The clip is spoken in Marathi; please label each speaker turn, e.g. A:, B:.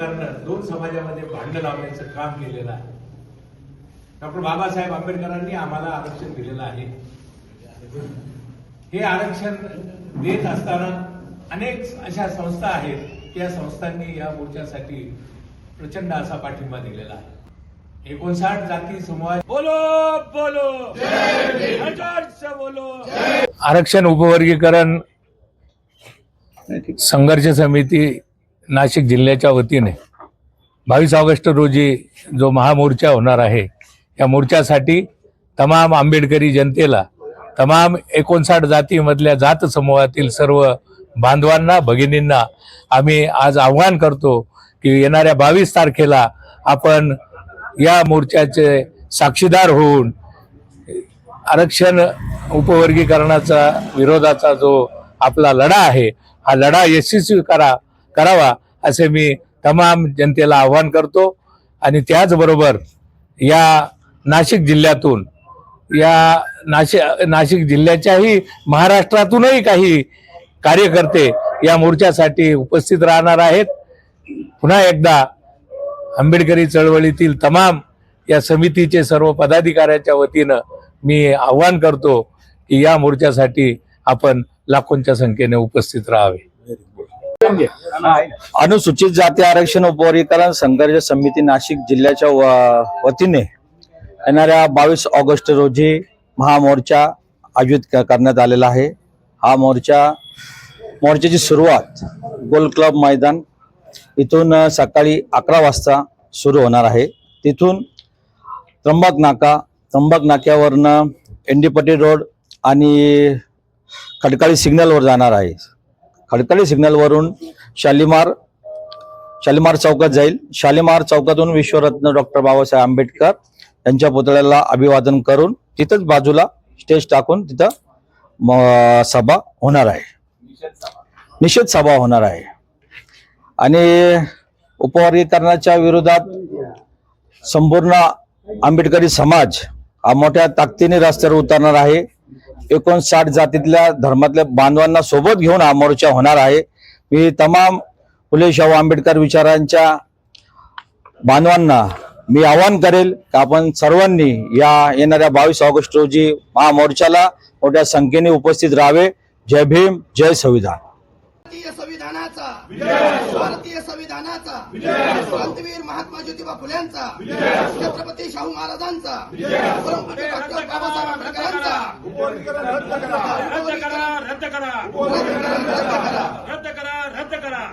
A: सरकारनं दोन समाजामध्ये भांडण लावण्याचं काम केलेलं आहे। डॉक्टर बाबासाहेब आंबेडकरांनी आम्हाला आरक्षण दिलेलं आहे। हे आरक्षण देत असताना अनेक अशा संस्था आहेत की या संस्थांनी या मोर्चासाठी प्रचंड असा पाठिंबा दिलेला आहे। 59 जाती समूह बोलो बोलो हजार से बोलो। आरक्षण उपवर्गीकरण संघर्ष समिती नाशिक जिल्ह्याच्या वतीने 22 ऑगस्ट रोजी जो महामोर्चा होणार आहे, या मोर्चासाठी तमाम आंबेडकरी जनतेला, तमाम 59 जातीमधल्या जात समूहातील सर्व बांधवांना, भगिनींना आम्ही आज आव्हान करतो की येणाऱ्या 22 तारखेला आपण या मोर्चाचे साक्षीदार होऊन आरक्षण उपवर्गीकरणाचा विरोधाचा जो आपला लढा आहे, हा लढा यशस्वी करावा असे मी तमाम जनतेला आव्हान करतो। आणि त्याचबरोबर या नाशिक जिल्ह्यातून, या नाशिक जिल्ह्याच्याही महाराष्ट्रातूनही काही कार्यकर्ते या मोर्चासाठी उपस्थित राहणार आहेत। पुन्हा एकदा आंबेडकरी चळवळीतील तमाम या समितीचे सर्व पदाधिकाऱ्यांच्या वतीनं मी आव्हान करतो की या मोर्चासाठी आपण लाखोंच्या संख्येने उपस्थित राहावे।
B: अनुसूचित जाती आरक्षण उपवर्गीकरण संघर्ष समिती नाशिक जिल्ह्याच्या वतीने येणाऱ्या 22 ऑगस्ट रोजी महामोर्चा आयोजित करण्यात आलेला आहे। हा मोर्चाची सुरुवात गोल क्लब मैदान इथून सकाळी 11 वाजता सुरू होणार आहे। तिथून त्र्यंबक नाक्यावरनं एनडीपट्टी रोड आणि खडकाळी सिग्नलवर जाणार आहे। खडकाळी सिग्नलवरून शालिमार चौकात जाईल। शालिमार चौकातून विश्वरत्न डॉक्टर बाबासाहेब आंबेडकर यांच्या पुतळ्याला अभिवादन करून तिथंच बाजूला स्टेज टाकून तिथं सभा होणार आहे, निषेध सभा होणार आहे। आणि उपवर्गीकरणाच्या विरोधात संपूर्ण आंबेडकरी समाज मोठ्या ताकदीने रस्त्यावर उतरणार आहे। 59 जातीतल्या धर्मातल्या बांधवांना सोबत घेऊन हा मोर्चा होणार आहे। मी तमाम फुले शाहू आंबेडकर विचारांच्या बांधवांना मी आवाहन करेल की आपण सर्वांनी या येणाऱ्या 22 ऑगस्ट रोजी महामोर्चाला मोठ्या संख्येने उपस्थित राहावे। जय भीम, जय संविधान।
C: भारतीय संविधानाचा, क्रांतीवीर महात्मा ज्योतिबा फुल्यांचा, छत्रपती शाहू महाराजांचा, परमपूज्य डॉक्टर बाबासाहेब आंबेडकरांचा
A: रद्द करा।